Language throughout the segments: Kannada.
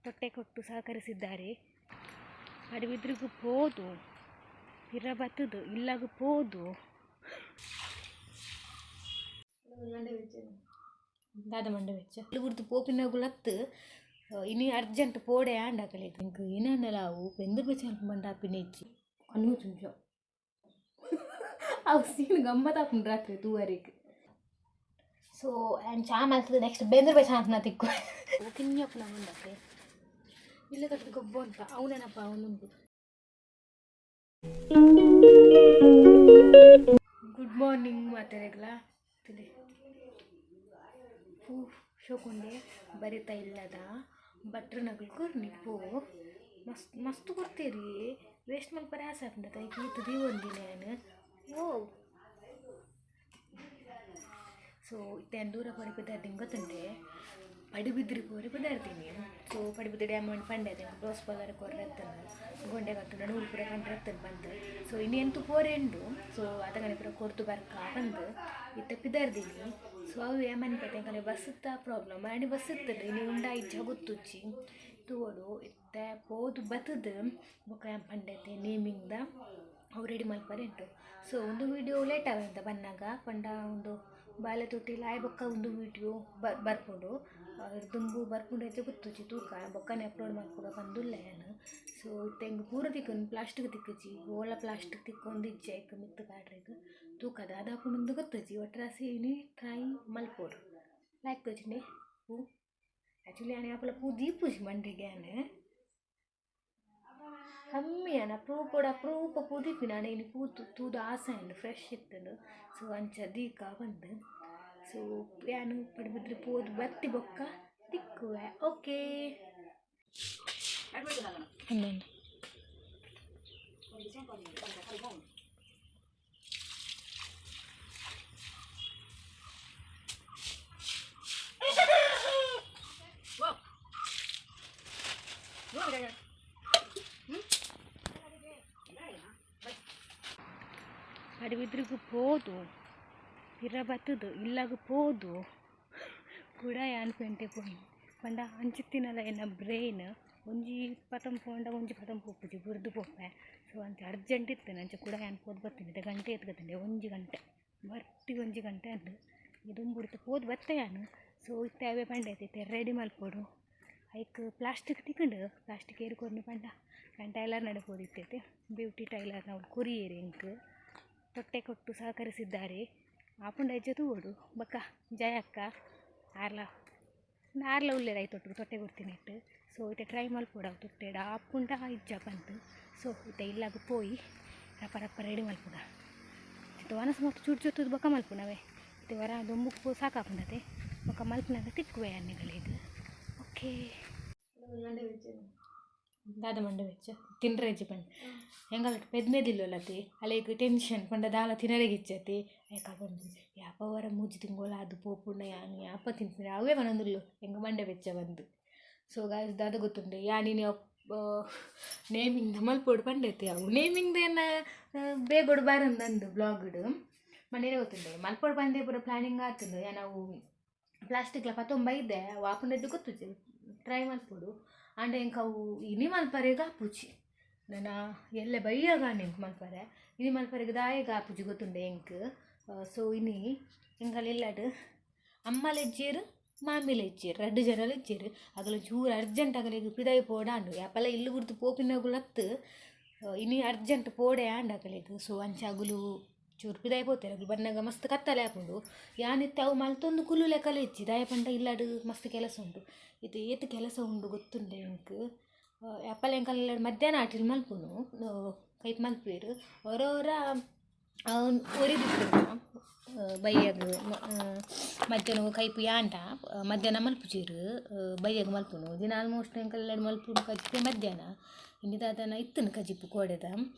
ತೊಟ್ಟೆ ಕೊಟ್ಟು ಸಹಕರಿಸಿದ್ದಾರೆ. ಪಡುಬಿದ್ರಿಗೂ ಪೋದು ಪಿರ ಬತ್ತದು ಇಲ್ಲಾಗ ಪೋದು ದಾದ ಮಂಡೆ ವೆಚ್ಚ ಇಲ್ಲಿ ಗುರ್ತು ಪೋಪಿನಗುಲತ್ತು ಇನಿ ಅರ್ಜೆಂಟ್ ಪೋಡೆ ಆಂಡಾಕಲೆ ಇಂಕು ಏನನ್ನಲಾವು ಬೆಂದು ಬೆಚ್ಚ ಮಂಡ ಪಿನೆಚ್ಚಿ ಅನ್ನು ಚುಂಚ ಅವು ಸೀನ್ ಗಮ್ಮತ್ತಾಪುಂಡು ರಾತ್ರಿ ತೂವರೆಗೆ. ಸೊ ಆ್ಯಂಡ್ ಚಾ ಮಾಡ್ತದೆ ನೆಕ್ಸ್ಟ್ ಬೆಂದ್ರ ಬೆಚ್ಚ ಅಂತ ತಿಕ್ಕು ತಿನ್ನಪ್ಪನ ಮುಂದಕ್ಕೆ ಇಲ್ಲ ಕಟ್ಟಿದ ಗೊಬ್ಬ ಅಂತ ಅವನೇನಪ್ಪ ಅವನುಂಟು. ಗುಡ್ ಮಾರ್ನಿಂಗ್ ಮಾತಾಡಲ್ಲ ತಿಳಿ ಹೂ ಶೋಕೊಂಡೆ ಬರಿತಾ ಇಲ್ಲದ ಬಟ್ರನಗಳು ಕೊರ್ನಿ ಪೂ ಮಸ್ತ್ ಕೊಡ್ತೀರಿ ವೇಸ್ಟ್ ಮಲ್ ಪರ ಹಾಸಾಕ್ಬಿಡತ್ತ ಈಗ ಈತದಿ ಒಂದಿನ ನಾನು ಓ ಸೊ ಇತ್ತೇನು ದೂರ ಪಡಿ ಪದಾರ್ಥ ಗೊತ್ತುಂಟೆ ಪಡುಬಿದ್ರಿ ಪೋರಿ ಪದಾರ್ತೀನಿ. ಸೊ ಪಡುಬಿದ್ರಿ ಡ್ಯಾಮ್ ಪಂಡೆ ಕ್ರೋಸ್ ಪಲ್ಲರ ಕೊರ್ರೆತ್ತನು ಗೊಂಡೆ ಕಟ್ಟು ನೂರು ಪುರ ಕಂಡ್ರೆತ್ತನು ಬಂದು ಸೊ ಇನ್ನೆಂತು ಪೋರೆಂಡು ಸೊ ಅದಗನೆ ಪುರ ಕೊರ್ತು ಬರ್ಕ ಬಂದು ಇತ್ತ ಪಿದಾರ್ದೀನಿ. ಸೊ ಅವು ಏಮನ್ ಪೇಟೆ ಕಲೆ ಬಸ್ಸುತ್ತ ಪ್ರಾಬ್ಲಮ್ ಆ್ಯಂಡ್ ಬಸ್ ಇರ್ತದೆ ನೀವು ಉಂಡಾ ಇಜ್ಜ ಗೊತ್ತುಚ್ಚಿ ತೋಡು ಇತ್ತ ಪೋದು ಬತ್ತದು ಬೊಕ್ಕ ಪಂಡೈತೆ ನೇಮಿಂಗ್ದ ಅವು ರೆಡಿ ಮಲ್ಪರೆ ಉಂಟು. ಸೊ ಒಂದು ವೀಡಿಯೋ ಲೇಟ್ ಆಗಂತ ಬನ್ನಾಗ ಪಂಡ ಒಂದು ಬಾಲೆ ತೊಟ್ಟಿಲ್ಲ ಆಯ್ ಬೊಕ್ಕ ಒಂದು ವೀಡಿಯೋ ಬರ್ಪುಂಡು ದುಂಬು ಬರ್ಪುಂಡು ಹೆಚ್ಚು ಗೊತ್ತುಚ್ಚಿ ತೂಕ ಬೊಕ್ಕನೆ ಅಪ್ಲೋಡ್ ಮಾಡ್ಕೊಡ ಬಂದುಲ್ಲ ನಾನು. ಸೊ ಇತ್ತೆ ಹಿಂಗೆ ಪೂರ ತಿಕ್ಕೊಂಡು ಪ್ಲಾಸ್ಟಿಕ್ ತಿಕ್ಕಚ್ಚಿ ಓಲ ಪ್ಲಾಸ್ಟಿಕ್ ತಿಕ್ಕೊಂಡು ಇಜ್ಜೆ ಇಕ್ಕ ಮಿತ್ತು ಕಾಡ್ರಿಗೆ ತೂಕದ ಅದು ಹಾಕೊಂಡು ಗೊತ್ತಚ್ಚಿ ಒಟ್ರಾಸಿ ನೀ ಟ್ರೈ ಮಲ್ಪೋಡು ಲೈಕ್ ತೋಚಿನಿ ಪೂ ಆ್ಯಕ್ಚುಲಿ ಆನೆ ಆಪಲ ಪೂ ದೀಪುಜಿ ಮಂಡಿಗೆ ಆನೆ ಕಮ್ಮಿ ಅನ್ನ ಅಪ್ರೂಪ ಪೂ ದೀಪಿ ನಾನು ಇನ್ನು ಪೂ ತೂದು ಆಸೆ ಉಂಡು ಫ್ರೆಶ್ ಇತ್ತು. ಸೊ ಅಂಚ ದೀಕ ಬಂದು ಸೊ ಯಾನು ಪಡುಬಿದ್ರಿ ಪೋದು ಬತ್ತಿ ಬೊಕ್ಕ ತಿಕ್ಕುವೆ ಓಕೆ. ಪಡುಬಿದ್ರಿಗೂ ಪೋದು ಪಿರ ಬತ್ತದು ಇಲ್ಲಾಗ ಪೋದು ಕೂಡ ಯಾನ್ ಪೆಂಟೆ ಪೋಯಿ ಪಂಡ ಅಂಚಿತ್ತಿನಲ್ಲ ಏನ ಬ್ರೈನ್ ಒಂಜಿ ಪತಂ ಪೋಂಡ ಒಂಜಿ ಪತಂ ಪೋಪುಜಿ ಬುರ್ದು ಪೋಪೆ. ಸೊ ಅಂತ ಅರ್ಜೆಂಟ್ ಇತ್ತೇನೆ ಅಂಚೆ ಕೂಡ ಯಾನ್ ಪೋದು ಬರ್ತೀನಿ ಗಂಟೆ ಎತ್ಕೊತೀನಿ 1 ಗಂಟೆ ಬರ್ತಿ 1 ಗಂಟೆ ಅಂದು ಇದು ಬಿಡ್ತು ಪೋದು ಬತ್ತೆ ಯಾನು. ಸೊ ಇತ್ತೆ ಅವೇ ಪಂಡ ಐತೆ ರೆಡಿ ಮಲ್ಪೋಡು ಐಕ್ ಪ್ಲಾಸ್ಟಿಕ್ ತಿಕ್ಕೊಂಡು ಪ್ಲಾಸ್ಟಿಕ್ ಏರ್ಕೊಂಡು ಪಂಡ ನಾನು ಟೈಲರ್ ನಡೆಪೋದಿತ್ತೈತೆ ಬ್ಯೂಟಿ ಟೈಲರ್ ನಾವು ಕುರಿಯೇರಿ ಇಂಕ್ ತೊಟ್ಟೆ ಕೊಟ್ಟು ಸಹಕರಿಸಿದ್ದಾರೆ. ಆಪುಂಡ ಹೆಜ್ಜೆ ತೂಡು ಬಕ್ಕ ಜಯಕ್ಕ ಆರ್ಲ ಉಳ್ಳೇದ ಐತೊಟ್ಟಿಗೆ ತೊಟ್ಟೆ ಕೊಡ್ತೀನಿ ಇಟ್ಟು. ಸೊ ಇತ್ತೆ ಟ್ರೈ ಮಲ್ಪೋಡ ತೊಟ್ಟೆಡ ಆಪುಂಡ ಇಜ್ಜ ಬಂತು. ಸೊ ಇತ್ತೆ ಇಲ್ಲಾಗ ಪೋಯಿ ರಪ್ಪ ರೆಡಿ ಮಲ್ಪುಡ ಇತ್ತು ವನಸು ಮತ್ತು ಚೂಟ್ ಚೂತದ ಬೊಕ್ಕ ಮಲ್ಪುಣವೇ ಇತ್ತೆ ವರ ದೊಂಬುಕ್ಕು ಸಾಕಾಪುಂಡತೆ ಬೊಕ್ಕ ಮಲ್ಪುನಾಗ ತಿಕ್ಕುವೆ ಅನ್ನಗಳಿದು ಓಕೆ. ದಾದ ಮಂಡೆ ವೆಚ್ಚ ತಿನ್ರೆಜ್ಜಿ ಪಂಡ ಹೆಂಗಲ್ಲ ಪೆದ್ಮೆದಿಲ್ಲತಿ ಅಲ್ಲಿಗೆ ಟೆನ್ಷನ್ ಪಂಡ ದಾಲ ತಿನ್ನರೆಗಿಚ್ಚತಿ ಯಾಕ ಬಂದು ಯಾಪ ವರ ಮೂಜಿ ತಿಂಗೋಲ ಅದು ಪೋಪುಂಡ ಯಾಪ ತಿನ್ಪಿನ ಅವೇ ಮನೊಂದಿಲ್ಲ ಹೆಂಗೆ ಮಂಡೆ ವೆಚ್ಚ ಬಂದು. ಸೊ ಗಾಯ್ಸ್ ದಾದ ಗೊತ್ತುಂಡೆ ಯಾನಿ ನೇಮಿಂಗ್ ಮಲ್ಪೋಡು ಪಂಡೈತಿ ಅವು ನೇಮಿಂಗ್ದೇನ ಬೇಗೊಡು ಬಾರಂದಂದು ಬ್ಲಾಗ್ಡು ಮನೇನೆ ಗೊತ್ತುಂಡೆ ಮಲ್ಪೋಡು ಬಂದೆ ಪೂರ ಪ್ಲಾನಿಂಗ್ ಆಗ್ತದೆ ನಾವು ಪ್ಲಾಸ್ಟಿಕ್ಲ ಪತ್ತೊಂಬೈದೆ ಅವು ಆಪುಂಡದ್ದು ಗೊತ್ತು ಟ್ರೈ ಮಲ್ಪೋಡು ಆಂಡ ಹೆಂಗೆ ಅವು ಇನಿ ಮಲ್ಪರೆಗೆ ಆಪುಜಿ ನಾನು ಎಲ್ಲೆ ಬೈಯಾಗ ನೆಂಕು ಮಲ್ಪರೆ ಇನಿ ಮಲ್ಪರೆಗೆ ದಾಯಿಗೆ ಆಪುಜಿ ಗೊತ್ತುಂಡೆ ಹೆಂಗೆ. ಸೊ ಇನಿ ಹೆಂಗಲ್ಲ ಇಲ್ಲಡು ಅಮ್ಮಲ ಇಜ್ಜೇರು ಮಾಮಿಲ ಇಜ್ಜೇರು 2 ಜನలు ಇಜ್ಜೇರು ಅಗಲ ಚೂರು ಅರ್ಜೆಂಟ್ ಆಗಲಿಗೆ ಪಿದಾಯಿ ಪೋಡ ಅಂಡು ಯಾಪಲ್ಲ ಇಲ್ಲು ಗುರ್ತು ಪೋಪಿನಗುಲತ್ತು ಇನಿ ಅರ್ಜೆಂಟ್ ಪೋಡೆ ಆಂಡ ಆಗಲಿಗೆ. ಸೊ ಅಂಚಾಗುಲು ಚೂರು ಪಿದಾಯಿ ಪೋತಾರೆ ಅಗಲು ಬನ್ನಾಗ ಮಸ್ತ್ ಕತ್ತಲೆ ಹಾಕೊಂಡು ಯಾನಿತ್ತೆ ಅವು ಮಲ್ತೊಂದು ಕುಲ್ಲು ಲೆಕ್ಕಲೆ ಇಚ್ಚಿ ದಾಯ ಪಂಡ ಇಲ್ಲಾಡು ಮಸ್ತ್ ಕೆಲಸ ಉಂಟು ಇದು ಏತು ಕೆಲಸ ಉಂಡು ಗೊತ್ತುಂಡೆ ಹೆಂಗೆ ಯಾಪಲ್ಲ ಹೆಂಕಲ್ಲ ಮಧ್ಯಾಹ್ನ ಆಟಿಲ್ ಮಲ್ಪುನು ಕೈಪ್ ಮಲ್ಪೇರು ಹೊರವರ ಒರಿದಿತ್ತು ಬೈಯಾಗ ಮಧ್ಯಾಹ್ನ ಕೈಪು ಯಾಂಟ ಮಧ್ಯಾಹ್ನ ಮಲ್ಪುಚೀರು ಬೈಯಾಗ ಮಲ್ಪುನು ದಿನ ಆಲ್ಮೋಸ್ಟ್ ಹೆಂಕಲ್ಲ ಮಲ್ಪುನು ಕಜಿಪೆ ಮಧ್ಯಾಹ್ನ ಇನ್ನಿದಾದನ ಇತ್ತನು ಕಜಿಪ್ಪು ಕೋಡೆದ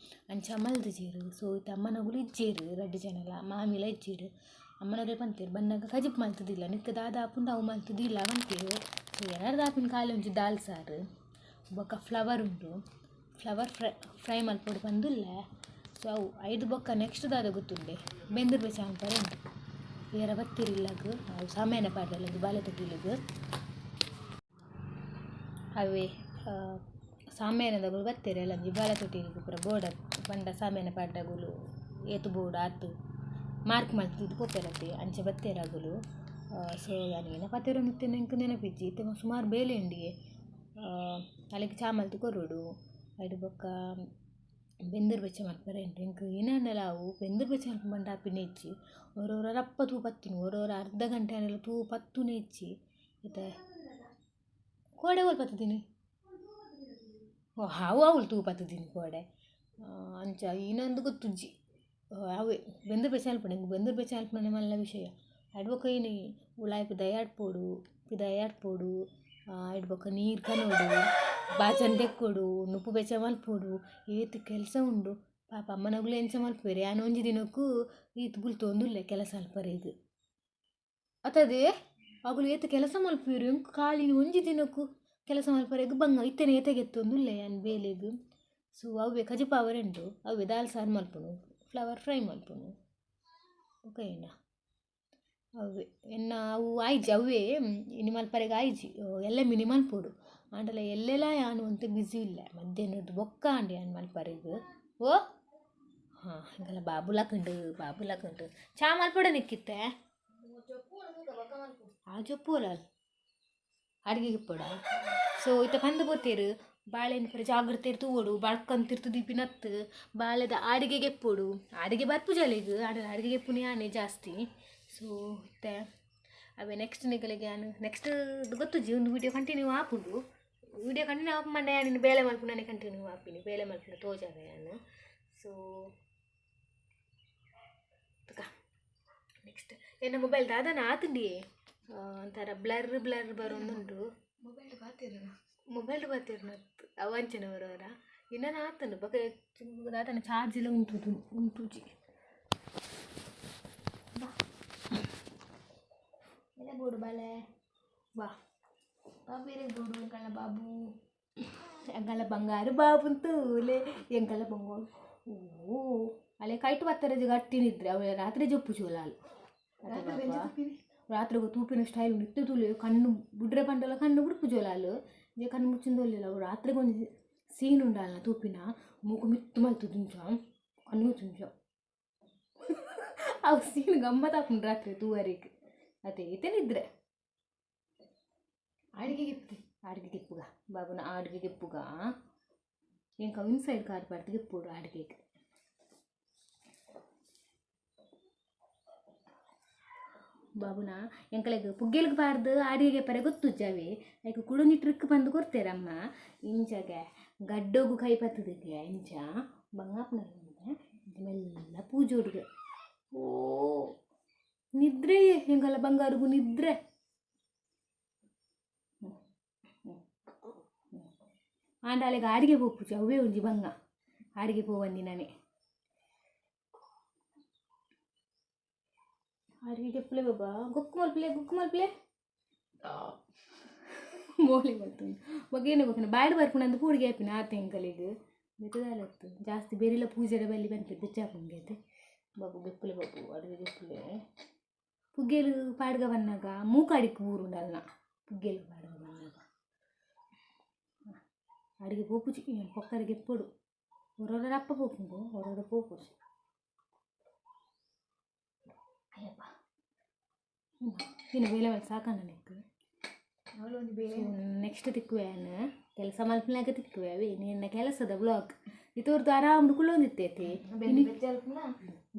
ಅಂಚ ಮಲ್ದಿಜೀರು. ಸೊ ಇತ್ತು ಅಮ್ಮನಗುಲು ಇಜ್ಜೇರು 2 ಜನಲ ಮಾಮಿಲ ಇಜ್ಜೇರು ಅಮ್ಮನಗುಲು ಪಂತೇರು ಬನ್ನಾಗ ಕಜಿಪ್ಪು ಮಲ್ತದಿಲ್ಲ ನಿತ್ಯ ದಾದ ಆಪುಂಡು ಅವು ಮಲ್ತದಿಲ್ಲ ಬಂತೇರು. ಸೊ ಎರಡು ದಾಪಿನ ಖಾಲಿ ಒಂಚು ದಾಲ್ ಸಾರು ಬೊಕ್ಕ ಫ್ಲವರ್ ಉಂಟು ಫ್ಲವರ್ ಫ್ರೈ ಮಲ್ಪೋಡು ಬಂದುಲ್ಲ. ಸೊ ಅವು 5 ಬೊಕ್ಕ ನೆಕ್ಸ್ಟ್ ದಾದ ಗೊತ್ತುಂಡೆ ಬೆಂದೂರು ಬೆಚ್ಚ ಅಂತಾರೆ ಉಂಟು ಬೇರೆ ಬತ್ತಿರಿಲ್ಲಾಗ ಅವು ಸಮಯನ ಪಾಡಲ್ಲ ಬಾಲೆ ತೊಟ್ಟಿಲಿಗೆ ಅವೇ ಸಾಮ್ಯಾನದಗಳು ಬರ್ತೀರಿ ಅಲ್ಲ ಬಾಲ ತೊಟ್ಟಿಲಿಗೆ ಪೂರ ಬೋರ್ಡ್ ಪಂಡ ಸಾಮ್ಯಾನ ಪಾಡ್ಡಗಳು ಏತು ಬೋರ್ಡ್ ಆತು ಮಾರ್ಕ್ ಮಾಡ್ತಿದ್ದು ಪೋಪೆರತ್ತೆ ಅಂಚೆ ಬತ್ತೇರಾಗಲು ಸೊ ಯಾನಿಗೆ ಪತ್ತೆರ ನಿತ್ಯನ ಇಂಕ ನೆನಪಿಜ್ಜಿ ಇತ್ತೆ ಸುಮಾರು ಬೇಲೆ ಉಂಡಿಗೆ ಅಲ್ಲಿಗೆ ಚಾಮಲ್ತು ಕೊರೋಡು ಅಡು ಬೊಕ್ಕ ಬೆಂದೂರು ಬೆಚ್ಚ ಮಲ್ಪರೆ ಉಂಟು ಇಂಕ ಏನಂಡಲ್ಲ ಅವು ಬೆಂದೂರು ಬೆಚ್ಚ ಮಲ್ಪ ಬಂಡ ಪಿನ್ನೆ ಇಚ್ಚಿ ಓರೋರ ರಪ್ಪ ತೂ ಪತ್ತಿನ ಓರೋರ ಅರ್ಧ ಗಂಟೆ ಅನ್ನೆಲ್ಲ ತೂ ಪತ್ತುನೇ ಇಚ್ಚಿ ಮತ್ತೆ ಕೋಡೆ ಓಲ್ ಪತ್ತಿದ್ದೀನಿ ಓ ಹಾವು ಅವಳು ತೂ ಪತ್ತಿದ್ದೀನಿ ಕೋಡೆ ಅಂಚ ಇನ್ನೊಂದು ಗೊತ್ತುಜ್ಜಿ ಅವೇ ಬೆಂದೂರು ಬೆಚ್ಚ ಮಲ್ಪಣೆ ಬೆಂದೂರು ಬೆಚ್ಚ ಮಲ್ಪಣೆ ಮಲ್ಲ ವಿಷಯ ಅಡ್ಬೊಕ್ಕೈನಿ ಉಳಾಯಿ ಪಿದಾಯಾಡ್ಪೋಡು ಇಡ್ಬೊಕ್ಕ ನೀರು ಕನೋಡು ಬಾಚನ್ ತೆಕ್ಕೊಡು ನುಪ್ಪು ಬೆಚ್ಚ ಮಲ್ಪೋಡು ಏತು ಕೆಲಸ ಉಂಡು ಪಾಪ ಅಮ್ಮನಗುಲು ಎಂಚ ಮಲ್ಪೇರಿ ಯಾನು ಒಂಜಿ ದಿನಕ್ಕೂ ಈತು ಬುಲ್ತೊಂದುಲ್ಲೆ ಕೆಲಸ ಅಲ್ಪರೆಗ್ ಅತದೇ ಅಗುಲು ಏತು ಕೆಲಸ ಮಲ್ಪೇರು ಎಂಕು ಕಾಲಿನ ಒಂಜಿ ದಿನಕ್ಕೂ ಕೆಲಸ ಮಲ್ಪರೆಗ್ ಬಂಗ ಇತ್ತೇನೆ ಏತೆಗೆತ್ತೊಂದುಲ್ಲೆ ಯಾನು ಬೇಲೆಗ್ ಸೊ ಅವೇ ಕಜಿಪಾವರೆಂಡು ಅವೇ ದಾಲ್ ಸಾರು ಮಲ್ಪುನು ಫ್ಲವರ್ ಫ್ರೈ ಮಲ್ಪುನು ಓಕೆನಾ ಅವೇ ಎನ್ನ ಅವು ಆಯ್ಜಿ ಅವೇ ಇನ್ನು ಮಲ್ಪರೆಗೆ ಆಯ್ಜಿ ಎಲ್ಲ ಮಿನಿ ಮಲ್ಪೋಡು ಆಂಡಲ ಎಲ್ಲೆಲ್ಲ ಯಾನು ಅಂತ ಬ್ಯುಸಿ ಇಲ್ಲ ಮಧ್ಯಾಹ್ನದ್ದು ಬೊಕ್ಕ ಅಂಡಿ ಯಾನು ಮಲ್ಪರೆಗೆ ಓ ಹಾಂ ಹಿಂಗೆಲ್ಲ ಬಾಬುಲಕಂಡು ಚಾ ಮಲ್ಪೋಡ ನಿಕ್ಕಿತ್ತೆ ಆ ಜೊಪ್ಪೂರ ಅಡುಗೆಗೆ ಪೋಡ ಸೊ ಇತ್ತ ಪಂದು ಬೋತೇರು ಬಾಳೆನ ಪರ ಜಾಗ್ರತೆ ತೂವೋಡು ಬಳ್ಕಂತಿರ್ತು ದೀಪಿನತ್ತು ಬಾಳೆದ ಅಡುಗೆಗೆ ಎಪ್ಪೋಡು ಅಡುಗೆ ಬರ್ಪುಜಲೆಗ್ ಅಡುಗೆಗೆ ಪುನಿ ಆನೆ ಜಾಸ್ತಿ ಸೊ ಇತ್ತೆ ಅವೇ ನೆಕ್ಸ್ಟ್ ನಿಗಳಿಗೆ ನಾನು ನೆಕ್ಸ್ಟ್ ಗೊತ್ತುಜ್ಜಿ ಒಂದು ವೀಡಿಯೋ ಕಂಟಿನ್ಯೂ ಆಪುಂಡು ವೀಡಿಯೋ ಕಂಟಿನ್ಯೂ ಆಪ್ ಮಂಡೆ ನೀನು ಬೇಳೆ ಮಲ್ಪುನೇ ಕಂಟಿನ್ಯೂ ಆಪಿನಿ ಬೇಳೆ ಮಲ್ಪುನ ತೋಜಾಗ ನಾನು ಸೊ ನೆಕ್ಸ್ಟ್ ಏನು ಮೊಬೈಲ್ ದಾದನ ಆತುಂಡಿ ಒಂಥರ ಬ್ಲರ್ ಬರೋಂದುಂಟು ಮೊಬೈಲ್ ಬರ್ತೀರ ಅವಂಚನೆ ಬರೋರ ಇನ್ನೂ ಆತನು ಬಗೆ ದಾದನ ಚಾರ್ಜ್ ಎಲ್ಲ ಉಂಟುಜಿ ಎಲ್ಲ ಬೋಡು ಬಾಲೆ ಬಾ ಬೇರೆ ಬೋಡು ಎಂಕಲ್ಲ ಬಾಬು ಎಂಕಲ್ಲ ಬಂಗಾರು ಬಾಬು ಅಂತೂಲೆ ಎಂಕಲ್ಲ ಬಂಗೋಳು ಓ ಅಲ್ಲೇ ಕೈಟು ಬತ್ತರಜ ಗಟ್ಟಿನಿದ್ರೆ ಅವಳ ರಾತ್ರಿ ಜೊಪ್ಪು ಚೋಲಾಲು ರಾತ್ರಿ ತೂಪಿನ ಸ್ಟೈಲ್ ನಿತ್ಯ ತುಳು ಕಣ್ಣು ಬುಡ್ರೆ ಪಂಡಲ ಕಣ್ಣು ಬುಡ್ಪು ಜೋಲಾಲು ಜೆ ಕಣ್ಣು ಮುಚ್ಚಿಂದೊಲ್ಲಿಲ್ಲ ಅವ್ರು ರಾತ್ರಿಗೆ ಒಂದು ಸೀನ್ ಉಂಡಲ್ಲ ತೂಪಿನ ಮೂಗು ಮಿತ್ತು ಮಲ್ತು ತುಂಚ ಕಣ್ಣು ತುಂಚ ಅವು ಸೀನ್ ಗಮ್ಮತ್ ಹಾಕೊಂಡು ರಾತ್ರಿ ತೂವರೆಗೆ ಅದೇ ಏತೇನಿದ್ರೆ ಅಡುಗೆ ಗೆಪ್ಪುಗ ಬಾಬುನ ಅಡುಗೆ ಗೆಪ್ಪುಗ ಎಂಕ ಇನ್ಸೈಡ್ ಕಾರ್ ಪಾಡ್ದು ಗೆಪ್ಪೋಡು ಅಡುಗೆಗೆ ಬಾಬುನ ಎಂಕಲೆಗ್ ಪುಗ್ಗೆಲ್ಗೆ ಬಾರ್ದು ಅಡುಗೆಗೆ ಪರೆ ಗೊತ್ತುಜ್ಜಾವೆ ಯಾಕೆ ಕುಡೊಂದು ಟ್ರಿಕ್ ಬಂದು ಕೊಡ್ತೇರಮ್ಮ ಇಂಚಾಗೆ ಗಡ್ಡೋಗು ಕೈ ಪತ್ತದಕ್ಕೆ ಇಂಚ ಬಂಗಾಪುನಲ್ಲಿ ಮೆಲ್ಲ ಪೂಜೆ ಹುಡುಗ ಓ ನಿದ್ರೆ ಹೆಂಗಲ್ಲ ಬಂಗಾರಗೂ ನಿದ್ರೆ ಆಂಡಾಳೆಗೆ ಅಡಿಗೆ ಪೋಪುಜ ಅವೇ ಒಂಜಿ ಬಂಗ ಅಡಿಗೆ ಪೋವಂದಿ ನಾನೇ ಅಡಿಗೆ ಗೆಪ್ಪಲೆ ಬಾಬಾ ಗೊಕ್ಕು ಮಲ್ಪಲೆ ಮೋಳಿ ಬರ್ತುಂಡು ಬಗ್ಗೇನೆ ಗೊತ್ತಿನ ಬಾಯ್ಡು ಬರ್ಪುಂಡು ಪೂಡಿಗೆ ಹಾಪಿನ ಆತೆ ಎಂಕಲಿಗೆ ಮೆತ್ತದಾಲತ್ತು ಜಾಸ್ತಿ ಬೇರೆಲ್ಲ ಪೂಜೆರ ಬಲ್ಲಿ ಬಂತು ಬೆಚ್ಚಾಪುಂಗೆ ಐತೆ ಬಾಬು ಗೆಪ್ಪಲೆ ಬಾಬು ಅಡುಗೆ ಗೆಪ್ಪಲೆ ಪುಗ್ಗೆಲು ಪಾಡ್ಗ ಬನ್ನಾಗ ಮೂಕಾಡಿಕ್ಕೆ ಊರುಂಡಲ್ಲ ಪುಗ್ಗೆಲು ಪಾಡ್ಗ ಬನ್ನಾಗ ಅಡುಗೆ ಪೋಪುಜಿ ಪೊಕ್ಕರಿಗೆ ಎಪ್ಪಡು ಹೊರೊರ ಅಪ್ಪ ಪೋಪುಂಡು ಹೊರೊರ ಪೋಪುಜಿ ಅಯ್ಯಪ್ಪ ಇನ್ನು ಬೇಲೆ ಮೇಲೆ ಸಾಕಣ್ಣ ನೆಕ್ಕು ನೆಕ್ಸ್ಟ್ ತಿಕ್ಕುವೆನು ಕೆಲಸ ಮಲ್ಪನಾಗ ತಿಕ್ಕುವೆ ಅವೇ ನಿನ್ನ ಕೆಲಸದ ಬ್ಲಾಗ್ ಇತೋರ್ದು ಆರಾಮ್ ಕುಳ್ಳೊಂದಿತ್ತೈತಿ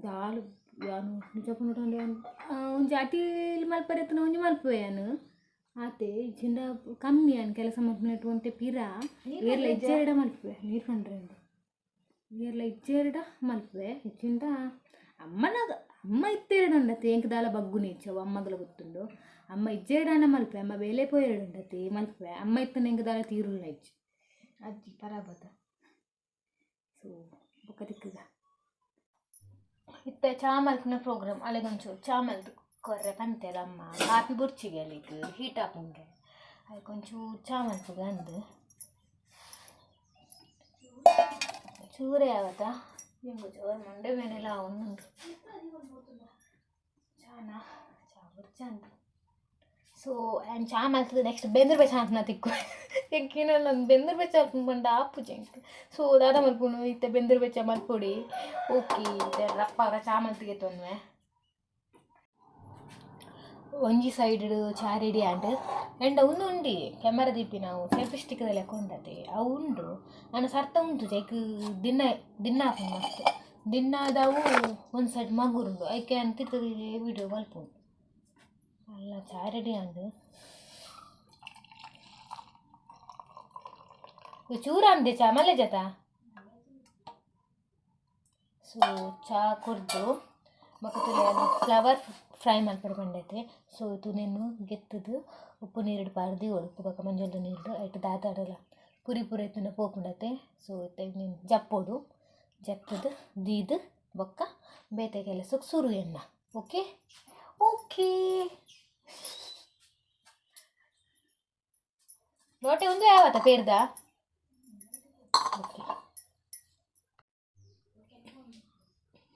ದಾಲು ಯಾನು ನಿಜಪ್ಪ ನೋಡಂಡೆ ಒಂಜಿ ಅಟೀಲಿ ಮಲ್ಪರೆತ್ತನ ಒಂಜಿ ಮಲ್ಪುವೆನು ಆತೆ ಚಿಂದ ಕಮ್ಮಿ ಅನ್ ಕೆಲಸ ಮಲ್ಪನೆಟ್ಟು ಒಂಟೆ ಪಿರ ಏರ್ಲ ಇಜ್ಜೆರಡ ಮಲ್ಪುವೆ ನೀರು ಕಂಡ್ರೆ ಏರ್ಲ ಇಜ್ಜೆರಡ ಮಲ್ಪುವೆ ಚಿಂದ ಅಮ್ಮ ಇತ್ತೆರಡು ಉಂಡತಿ ಎಂಕ್ ದಾಲ ಬಗ್ಗು ನೀಚವು ಅಮ್ಮಗಲ ಗೊತ್ತುಂಡು ಅಮ್ಮ ಇಜ್ಜೆರಡನ್ನ ಮಲ್ಪೆ ಅಮ್ಮ ಬೇಲೆ ಪೋಯೆರಡು ಉಂಡತಿ ಮಲ್ಪೆ ಅಮ್ಮ ಇತ್ತನ ಎಂಕ್ ದಾಲ ತೀರುಲ್ಲ ಇಜ್ಜಿ ಅಜ್ಜಿ ಪರಾಬದ ಸೊ ಬೊಕ್ಕ ತಿಕ್ಕಗ ಇತ್ತೆ ಚಾ ಮಲ್ಪನ ಪ್ರೋಗ್ರಾಮ್ ಅಲ್ಲಿಗೊಂಚೂರು ಚಾ ಮಲ್ದು ಕೊರ್ರೆ ಪಂತೆದ ಅಮ್ಮ ಕಾಪಿ ಬುರ್ಚಿಗೆ ಅಲ್ಲಿಗೆ ಹೀಟ್ ಹಾಕೊಂಡ್ರೆ ಅದಕ್ಕೊಂಚೂರು ಚಾ ಮಲ್ಪುಗ ಅಂದು ಚೂರೇ ಆವತ್ತಾ ಹೆಂಗು ಜೋರು ಮಂಡೆ ಮೇನೆಲ್ಲ ಒಂದುಂಟು ಚಾನ ಚಾ ಬುರ್ಚ ಅಂತ ಸೊ ಆ್ಯಂಡ್ ಚಾ ಮಾಡ್ತದೆ ನೆಕ್ಸ್ಟ್ ಬೆಂದ್ರ ಬೆಚ್ಚ ಅಂತ ತಿಕ್ಕು ತೆಕ್ಕಿನ ನಾನು ಬೆಂದ್ರ ಬೆಚ್ಚ ಅನ್ಕೊಂಡು ಆಪು ಜಂಕ್ ಸೊ ದಾದ ಮಲ್ಪುನು ಇತ್ತೆ ಬೆಂದ್ರ ಬೆಚ್ಚ ಮಲ್ಪೊಡಿ ಓಕೆ ರಪ್ಪ ಚಾ ಮಲ್ತಿಗೆ ತೊಂದ್ರೆ ಒಂಜಿ ಸೈಡ್ ಚಾ ರೆಡಿ ಆಂಡ್ ಎಂಡ ಒಂದು ಉಂಡಿ ಕ್ಯಾಮರಾ ದಿಪ್ಪಿ ನಾವು ಸೆಲ್ಫಿ ಸ್ಟಿಕ್ದಲ್ಲಿ ಹಾಕೊಂಡತೆ ಅವು ಉಂಡು ನಾನು ಸರ್ತ ಉಂಟು ಜೈಕ್ ದಿನ ಹಾಕೊಂಡು ಮಸ್ತ್ ದಿನಾದವು ಒಂದು ಸೈಡ್ ಮಗುರುಂಡು ಐಕೆ ಅಂತಿರ್ತದೆ ವಿಡಿಯೋ ಮಲ್ಪುಂಡು ಅಲ್ಲ ಚಾ ರೆಡಿ ಆಂಡ್ ಚೂರ ಅಂದೆ ಚಾ ಮಲ್ಲೆ ಜತ ಸೊ ಚಾ ಕುಡ್ದು ಮಕ್ಕಳು ಫ್ಲವರ್ ಫ್ರೈ ಮಲ್ಪಡ್ಕೊಂಡೈತೆ ಸೊ ಇದು ನೀನು ಗೆತ್ತದು ಉಪ್ಪು ನೀರಿಡು ಪಾರ್ದು ಉಪ್ಪು ಬಕ್ಕ ಮಂಜುಳದ ನೀರು ಐಟು ದಾತಾಡಲ್ಲ ಪುರಿ ಐತನ ಪೋಕೊಂಡತೆ ಸೊ ನೀನು ಜಪ್ಪೋಡು ಜಪ್ಪದು ದೀದು ಬೊಕ್ಕ ಬೇತೆ ಕೆಲಸಕ್ಕೆ ಸುರು ಎಣ್ಣ ಓಕೆ ಓಕೆ ಲೋಟೆ ಒಂದು ಯಾವತ್ತ ಪೇರ್ದ ಓಕೆ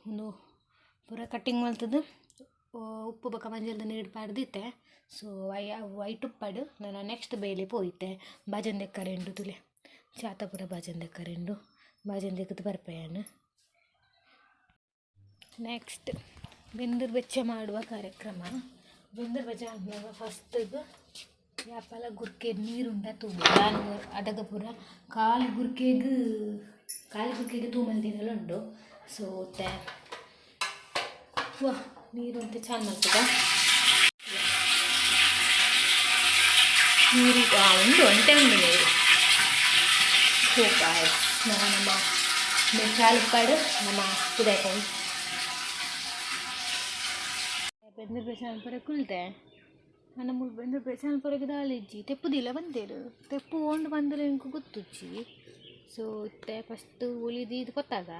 ಒಂದು ಪೂರ ಕಟ್ಟಿಂಗ್ ಮಾಡ್ತದ್ದು ಉಪ್ಪು ಬಕ್ಕ ಮಂಜಲ್ದ ನೀರು ಪಾಡ್ದಿತ್ತೆ ಸೊ ವೈಟ್ ಉಪ್ಪಡು ನಾನು ನೆಕ್ಸ್ಟ್ ಬೇಲಿ ಪೋಯಿತ್ತೆ ಬಾಜನ್ ದೆಕ್ಕರೆಂಡು ತುಲೆ ಚಾತಪುರ ಬಾಜನ್ ದೆಕ್ಕರೆಂಡು ಬಾಜನ್ ದೆಕ್ಕದು ಬರ್ಪೆಯನ್ನು ನೆಕ್ಸ್ಟ್ ಬೆಂದೂರು ಬೆಚ್ಚ ಮಾಡುವ ಕಾರ್ಯಕ್ರಮ ಬೆಂದೂರು ಬೆಚ್ಚ ಆದ್ಮೇಲೆ ಫಸ್ಟಿಗೆ ಯಾಪಲ ಗುರ್ಕೆ ನೀರುಂಡ ತುಂಬ ನಾನು ಅಡಗ ಪೂರ ಕಾಲು ಗುರ್ಕೆಗೆ ತೂಮಲ್ದಿನೆಲ್ಲ ಉಂಡು ಸೊ ವಾ ನೀರು ಅಂತ ಚೆಂದ ಮಾಡ್ತದ ನೀರು ಉಂಡು ಒಂಟೆ ಉಂಡು ನೀರು ಸೊ ನಮ್ಮ ಚಾಲುಪಾಡು ನಮ್ಮ ಕುದಾಯ್ಕೊಂಡು ಬೆಂದೂರು ಬೇಸಾನ ಕುಲ್ತೆ ನನ್ನ ಮುಲ್ ಬೆಂದೂರು ಬೇಸಾನ ಪರಗೆ ದಾಳಿಜ್ಜಿ ತೆಪ್ಪುದಿಲ್ಲ ಬಂದೇರು ತೆಪ್ಪು ಓಂಡು ಬಂದರೆ ಇಂಕು ಗೊತ್ತುಚ್ಚಿ ಸೊ ಇತ್ತೆ ಫಸ್ಟ್ ಉಳಿದು ಇದು ಕೊತ್ತಾಗ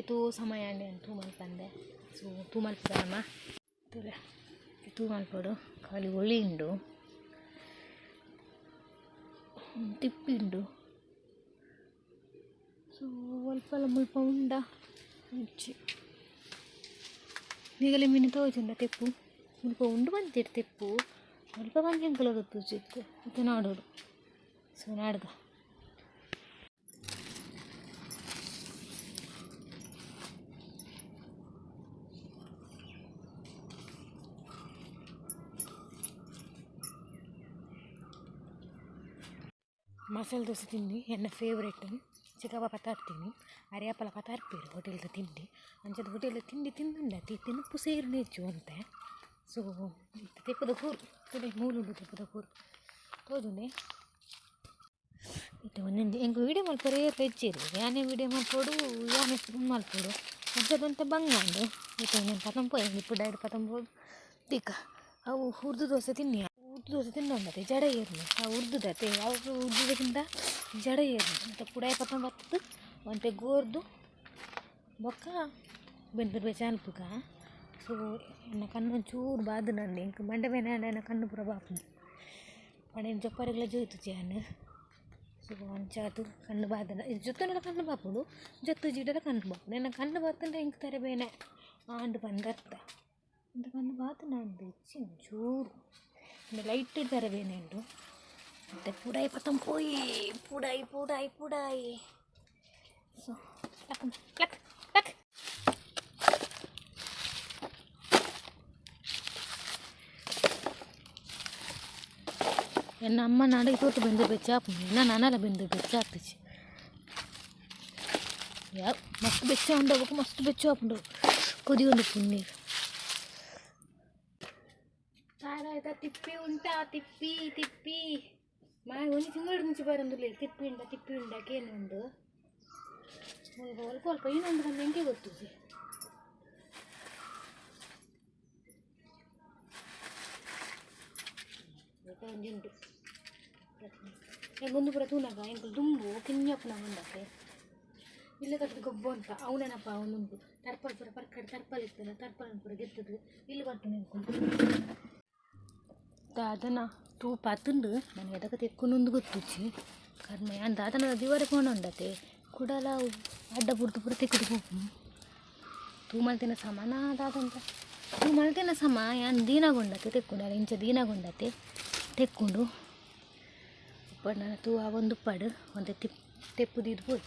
ತೂ ಸಮಯ ಅಂಡೆ ತೂ ಮಲ್ಪಂದೆ ಸೊ ತೂ ಮಲ್ಪದಮ್ಮ ತೂ ಮಲ್ಪಡು ಖಾಲಿ ಒಳಿ ಉಂಡು ತಿಪ್ಪಿಂಡು ಸೊ ಸ್ವಲ್ಪ ಮುಲ್ಪ ಉಂಡ ಮುಚ್ಚಿ ಈಗಲೇ ಮೀನು ತೋಚುಂಡ ತೆಪ್ಪು ಮುಲ್ಪ ಉಂಡು ಬಂತಿರು ತೆಪ್ಪು ಸ್ವಲ್ಪ ಬಂಜಂಕಲ ಗೊತ್ತು ಚಿತ್ತು ಮತ್ತೆ ನಾಡೋಡು ಸೊ ನಾಡ್ಗ ಮಸಾಲೆ ದೋಸೆ ತಿಂಡಿ ನನ್ನ ಫೇವ್ರೇಟ್ ಚಿಕ್ಕಪ್ಪ ಪತ್ತಾರ್ತೀನಿ ಅರಿಯಪ್ಪಲ ಪತ್ತಾರ್ಪೇರು ಹೋಟೆಲ್ದ ತಿಂಡಿ ಅಂಚದ ಹೋಟೆಲ್ದ ತಿಂಡಿ ತಿಂದುಂಡತಿ ತಿನ್ನಪ್ಪು ಸೇರು ನೇಚು ಅಂತೆ ಸೊ ತೆಪ್ಪದ ಕೂರು ತುಡೆ ಮೂಲುಂಡು ತೆಪ್ಪದ ಕೂರು ತೋಜುಂಡೆ ಇಟ್ಟು ಒಂದೊಂದು ಹೆಂಗೆ ವೀಡಿಯೋ ಮಲ್ಪರು ಹೆಚ್ಚಿರು ಯಾನೇ ವೀಡಿಯೋ ಮಲ್ಪೋಡು ಯಾನೇ ಮಲ್ಪೋಡು ಅಂಚದಂತೆ ಬಂಗಾಂಡು ಇಟ್ಟು నేను పతం పోయింది ఇప్పుడు డైరెక్ట్ పతం పోదు దిక్క అವು ఉర్దు దోశ తిన్నది జడ ఏర్ను ఆ ఉర్దుదతే అವು ఉర్దుదకింత జడ ఏర్ను అంత పుడాయి పతం బత్తు అంతే గోర్దు బొక్క ಬೆಂದೂರು ಬೆಚ್ಚ ಅಲ್ಪುಗ ಸೊ ನನ್ನ ಕಣ್ಣು ಒಂಚೂರು ಬಾದನಂడి ಇಂಕ ಮಂಡೆ ಮೇಲೆ ನನ್ನ ಕಣ್ಣು ಪೂರ ಬಾಪು ಪಣೇನು ಜೊಪ್ಪರಿಗೆಲ್ಲ ಜೋಯ್ತು ಚಾನು ಸೊ ಅಂಚಾತು ಕಣ್ಣು ಬಾದನ ಇದು ಜೊತ್ತನೆಲ್ಲ ಕಣ್ಣು ಬಾಪುಡು ಜೊತ್ತು ಜಿಡಲ ಕಣ್ಣು ಬಾಪುಡು ನನ್ನ ಕಣ್ಣು ಬರ್ತಂದ್ರೆ ಇಂಕ ತರ ಬೇನೆ ಆಂಡು ಬಂದರ್ಥ ಇಂತ ಕಣ್ಣು ಬಾತನ ಅಂದು ಚೂರು ಲೈಟ್ ತರ ಬೇನೆ ಉಂಟು ಮತ್ತೆ ಪುಡಾಯಿ ಪತಂ ಪೋಯಿ ಪುಡಾಯಿ ಸೊ ಲಕ್ ಲಕ್ ಲಕ್ ನನ್ನ ಅಮ್ಮ ನಾಡಿಗೆ ತೋಟು ಬೆಂದೂರು ಬೆಚ್ಚ ಹಾಕೊಂಡು ನಾನೆಲ್ಲ ಬೆಂದೂರು ಬೆಚ್ಚ ಹಾಕ್ತಿಚ್ಚಿ ಯಾವ ಮಸ್ತ್ ಬೆಚ್ಚ ಉಂಡಬೇಕು ಮಸ್ತ್ ಬೆಚ್ಚ ಹಾಕೊಂಡು ಕುದಿ ಒಂದು ಪುಣ್ಣೀರು ಆಯ್ತಾ ತಿಪ್ಪಿ ಉಂಟಾ ತಿಪ್ಪಿ ಒಂದು ತಿಂಗಳು ಮುಂಚೆ ಬರೋದಿಲ್ಲ ತಿಪ್ಪಿ ಉಂಡಕ್ಕೇನು ಉಂಡು ಸ್ವಲ್ಪ ಇನ್ನೊಂದು ಬಂದು ಹೆಂಗೆ ಗೊತ್ತು ಒಂಜಿ ಉಂಟು ಹೆಂಗೊಂದು ಪೂರ ತೂನಾಗ ಹೆಂಗೆ ದುಂಬು ಕಿನ್ನಪ್ಪನ ಮುಂದಕ್ಕೆ ಇಲ್ಲೇ ಕಟ್ಟಿದ ಗೊಬ್ಬ ಅಂತ ಅವನೇನಪ್ಪ ಅವನುಂಟು ತರ್ಪಲ್ ಪೂರ ಪರ್ಕಡೆ ತರ್ಪಲ್ ಇರ್ತಲ್ಲ ತರ್ಪಲ್ ಪೂರ ಗೆತ್ತದು ಇಲ್ಲಿ ಕಟ್ಟು ನಿಂತ್ಕೊಂಡು ಅದನ್ನು ತೂಪ ಹತ್ತುಂಡು ನನಗೆ ಅದಕ್ಕೆ ತೆಕ್ಕೊಂಡೊಂದು ಗೊತ್ತುಚ್ಚಿ ಕರ್ಮೆ ಅಂತ ಅದನ್ನು ದಿವರೆ ಕೊಂಡೊಂಡತೆ ಕುಡಲ ಅಡ್ಡ ಪುರ್ತು ಪೂರ ತೆಗೆದು ಹೋಗು ತೂ ಮಲ್ತಿನ ಸಮಾನ ಅದಾದಂತ ನೀವು ಮಲ್ತಿನ ಸಮ ಏನು ದೀನಗೊಂಡತೆ ತೆಕ್ಕೊಂಡು ಅಲ್ಲ ಇಂಚ ದೀನಗೊಂಡತೆ ತೆಕ್ಕೊಂಡು ಉಪ್ಪಡು ನನ್ನ ತೂ ಆ ಒಂದು ಉಪ್ಪಡು ಒಂದು ತೆಪ್ಪುದಿದ್ದು ಪೋಯ್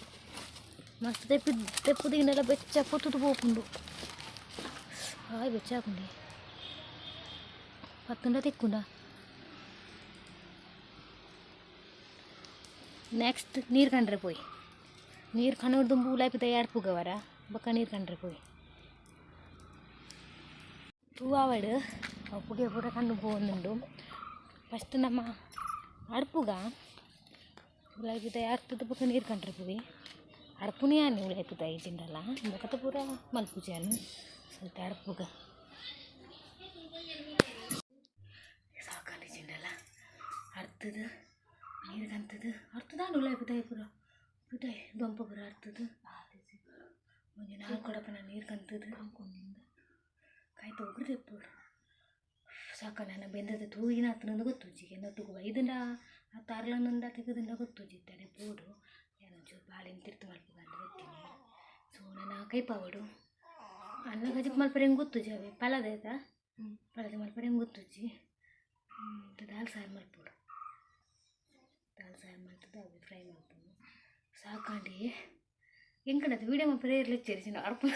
ಮಸ್ತ್ ತೆಪ್ಪುದಿನೆಲ್ಲ ಬೆಚ್ಚ ಪೊತ್ತುದು ಪೋಪುಂಡು ಹಾಯ್ ಬೆಚ್ಚ ಹಾಕೊಂಡೆ ಪತ್ತುಂಡ ತೆಕ್ಕುಂಡ ನೆಕ್ಸ್ಟ್ ನೀರು ಕಂಡ್ರೆ ಪೋಯ್ ನೀರು ಕಣ್ಣು ಉಲಾಯ್ಪಿದ ಎಡ್ಪುಗವರ ಬೊಕ್ಕ ನೀರು ಕಂಡ್ರೆ ಪೋಯ್ ತೂವಾವಡು ಪುಗೆ ಪೂರ ಕಣ್ಣು ಪೋನುಂಡು ಫಸ್ಟ್ ನಮ್ಮ ಅಡ್ಪುಗ ಉಲಾಯ್ಪಿದ ಎಡ್ಪುದ ಬೊಕ್ಕ ನೀರು ಕಂಡ್ರೆ ಪೋಯ್ ಅಡ್ಪುನೇ ಆನೆ ಉಲಾಯ್ಪಿದ ಈಜಿಂಡಲ್ಲ ಬೊಕ್ಕತ ಪೂರ ಮಲ್ಪುಜಾನು ಸ್ವಲ್ಪ ಅಡ್ಪುಗ ಸಾಕಾಲ ಈಜಿಂಡಲ್ಲ ಅರ್ತದ ನೀರು ಕಂತದು ಅರ್ತದಾನು ಉಲಾಯ್ಪಿದ ಪೂರ ಪುಟಾಯ್ ದೊಂಪ ಪೂರ ಅರ್ತದ ಮುಂಜೆ ನಾಲ್ಕು ಕೊಡಪನ ನೀರು ಕಂತದು ಕಂಕೊಂಡಿಂದ ಕಾಯ್ತು ಒಗ್ರು ತೆಪ್ಪುಡು ಸಾಕ ನನ್ನ ಬೆಂದದ ತೂಗಿನ ಹತ್ತಿನೊಂದು ಗೊತ್ತುಜ್ಜಿಗೆ ನೊಟ್ಟುಗು ಐದಂಡ ಆ ತಾರ್ಲನೊಂದ ತೆಗೆದಿಂದ ಗೊತ್ತುಜ್ಜಿದ್ದಾರೆ ಪೂಡು ಏನೊಂಚೂರು ಬಾಳೆನ ತಿರ್ತು ಮಲ್ಪ ಬಂದು ಗೊತ್ತೀನಿ ಸೊ ನನ್ನ ಕೈಪಾವಡು ಅನ್ನ ಗಜಕ್ಕೆ ಮಲ್ಪರೆ ಹೆಂಗೆ ಗೊತ್ತುಜ್ಜಿ ಅವೇ ಪಲದ ಆಯ್ತಾ ಪಲದ ಮಲ್ಪರೆ ಹೆಂಗೆ ಗೊತ್ತುಜ್ಜಿ ದಾಲ್ ಸಾರು ಮಲ್ಪುಡು ದಾಲ್ ಸಾರು ಮಲ್ತದ ಅವು ಫ್ರೈ ಮಲ್ಪುಡು ಸಾಕಾಂಡಿ ಹೆಂಗಡದು ವೀಡಿಯೋ ಮಲ್ಪರೆ ಇರ್ಲಿಕ್ಕೆ ಸೇರಿಸಿ ಅಡ್ಪು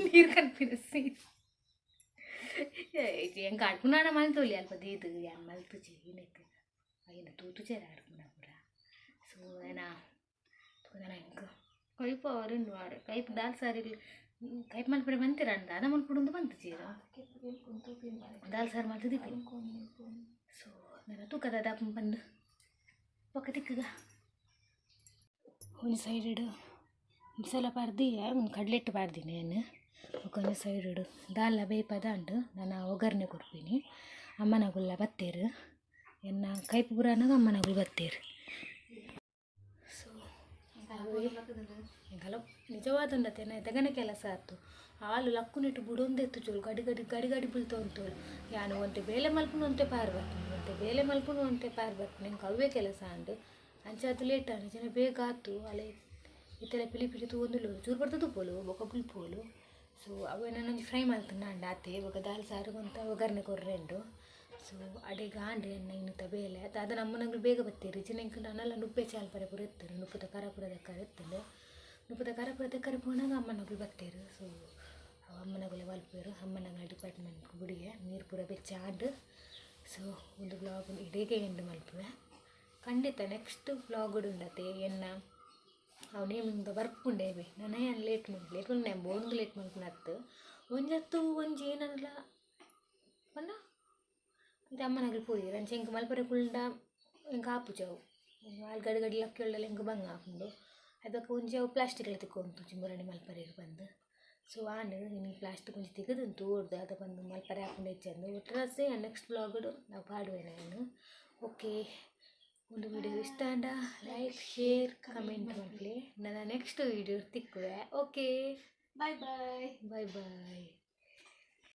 ನೀರು ಕನ್ಪಿನ ಸೀಟ್ ಹೆಂಗೆ ಅಡ್ಪುನಾಡ ಮಲ್ತೋಲಿ ಅಲ್ಪ ದೇದು ಯಾರು ಮಲ್ತುಜಿ ಏನಕ್ಕೆ ಏನು ತೂತುಜಾರ ಅಡ್ಪುನ ಪೂರ ಸೊ ಏನ ತುಕನ ಹೆಂಗೆ ಕೈಪು ಅವರಿಂದ ಮಾಡಿ ಕೈಪು ದಾಲ್ ಸಾರಿ ಕೈಪು ಮಲ್ಪರೆ ಬಂತೀರ ಅಂದ ಅದ ಮಲ್ಪುಡು ಬಂತು ಚೀರ ದಾಲ್ ಸಾರು ಮಲ್ತದಿ ಸೊ ನನ್ನ ತೂಕದ ದಾಪ ಬಂದು ಪಕ್ಕ ತಿಕ್ಕಗ ಒಂದು ಸೈಡ್ ಮಸಾಲ ಪಾರ್ದಿ ಒಂದು ಕಡ್ಲೆಟ್ಟು ಪಾರ್ದಿ ನಾನು ಒಂದು ಸೈಡ್ ದಾಲ್ ಬೇಯ್ಪದ ಅಂಡು ನಾನು ಒಗ್ಗರಣೆ ಕೊಡ್ತೀನಿ ಅಮ್ಮನಗುಲ್ಲ ಬತ್ತೇರು ಎನ್ನ ಕೈಪು ಪುರಾನಾಗ ಅಮ್ಮನಗುಲ್ ಬತ್ತೇರು ಸೊ ಎಂಗಲ ನಿಜವಾದಂಡತೆ ನಾ ತೆಗನೆ ಕೆಲಸ ಆಯ್ತು ಹಾಲು ಲಕ್ಕುನಿಟ್ಟು ಬುಡೊಂದೆತ್ತು ಚೋಳು ಗಡಿ ಗಡಿ ಗಡಿ ಗಡಿ ಬೀಳ್ತಾ ಉಂಟೋಳು ಯಾನು ಒಂತೆ ಬೇಲೆ ಮಲ್ಪುನು ಒಂತೆ ಪಾರು ಬರ್ತೀನಿ ಒಂತೆ ಬೇಲೆ ಮಲ್ಪುನು ಒಂತೆ ಪಾರು ಬರ್ತೀನಿ ನಂಗೆ ಅವೇ ಕೆಲಸ ಅಂಡು ಅಂಚಾತು ಲೇಟ್ ಆನೆ ಜನ ಬೇಗ ಆಯ್ತು ಅಲ್ಲೇ ಇತ್ತೆಲ್ಲ ಪಿಲಿ ತಗೊಂಡು ಚೂರು ಬರ್ತದೆ ಪೋಲು ಬೊಕ್ಕ ಪುಲ್ಪೋಲು ಸೊ ಅವೇ ನಾನು ಫ್ರೈ ಮಾಡ್ತೀನಿ ಅಂಡ ಆತೆ ಇವಾಗ ದಾಲ್ ಸಾರು ಅಂತ ಒಗ್ಗರಣೆ ಕೊರ್ರೆಂಡು ಸೊ ಅಡಿಗೆ ಆಂಡೆ ಅನ್ನ ಇನ್ನು ಬೇಲೆ ಅದು ಅದು ನಮ್ಮನಗಳು ಬೇಗ ಬರ್ತೀರಿ ಚಿನ್ನಂಕ ನಾನೆಲ್ಲ ನುಪ್ಪೆ ಚಾಲ್ ಪರ ಪೂರ ಇರ್ತಾರೆ ನುಪ್ಪದ ಖಾರಪುರ ದಕ್ಕರ ಇರ್ತದೆ ನುಪ್ಪದ ಖಾರಪುರ ದಕ್ಕರ ಪೋನಾಗ ಅಮ್ಮನಗಳು ಬರ್ತೀರು ಸೊ ಅಮ್ಮನಗಳೇ ಮಲ್ಪೇರು ಅಮ್ಮನಗಳ ಡಿಪಾರ್ಟ್ಮೆಂಟ್ ಗುಡಿಗೆ ನೀರು ಪೂರ ಬೆಚ್ಚ ಆಂಡು ಸೊ ಒಂದು ಬ್ಲಾಗ್ ಇಡೀಗೆ ಎಂಡು ಮಲ್ಪುವೆ ಖಂಡಿತ ನೆಕ್ಸ್ಟ್ ಬ್ಲಾಗ್ ಉಂಡತೆ ಎನ್ನ ಅವನೇಮಿಂದ ಬರ್ಪುಂಡೇವೆ ನಾನೇ ಲೇಟ್ ಮಾಡ್ಕೊಂಡೆ ಬೋನ್ಗೆ ಲೇಟ್ ಮಾಡ್ಕೊಂಡತ್ತು ಒಂಜತ್ತು ಒಂಜಿ ಏನಲ್ಲ ಅಲ್ಲ ಇದು ಅಮ್ಮನಾಗಲಿ ಪೋಯಿ ರಂಚೆ ಹೆಂಗೆ ಮಲ್ಪರೆ ಕುಳ್ಳ ಹೆಂಗೆ ಹಾಪುಜವು ಅಲ್ಲಿ ಗಡಿ ಗಡಿ ಲಕ್ಕಿ ಒಳ್ಳೆಲ್ಲ ಹೆಂಗೆ ಬಂಗ ಹಾಕೊಂಡು ಅದಕ್ಕೆ ಒಂಜಿ ಅವು ಪ್ಲಾಸ್ಟಿಕ್ ಎಲ್ಲ ತಿಕ್ಕೊಂತು ಚಿಂಬುರಣಿ ಮಲ್ಪರೆಗೆ ಬಂದು ಸೊ ಆಂಡು ಇನ್ನು ಪ್ಲಾಸ್ಟಿಕ್ ಒಂಜಿ ತೆಗೆದುಂಟು ಓಡ್ದು ಅದು ಬಂದು ಮಲ್ಪರೆ ಹಾಕೊಂಡು ಹೆಚ್ಚಂದು ಒಟ್ಟರಸೆ ನೆಕ್ಸ್ಟ್ ಬ್ಲಾಗಡು ನಾವು ಪಾಡುವೆ ನಾನು ಓಕೆ ಒಂದು ವಿಡಿಯೋ ಇಷ್ಟ ಅಂಡ ಲೈಕ್ ಶೇರ್ ಕಮೆಂಟ್ ಮಾಡಲಿ ನನ್ನ ನೆಕ್ಸ್ಟ್ ವಿಡಿಯೋ ತಿಕ್ಕುವೆ ಓಕೆ ಬಾಯ್ ಬಾಯ್ ಬಾಯ್ ಬಾಯ್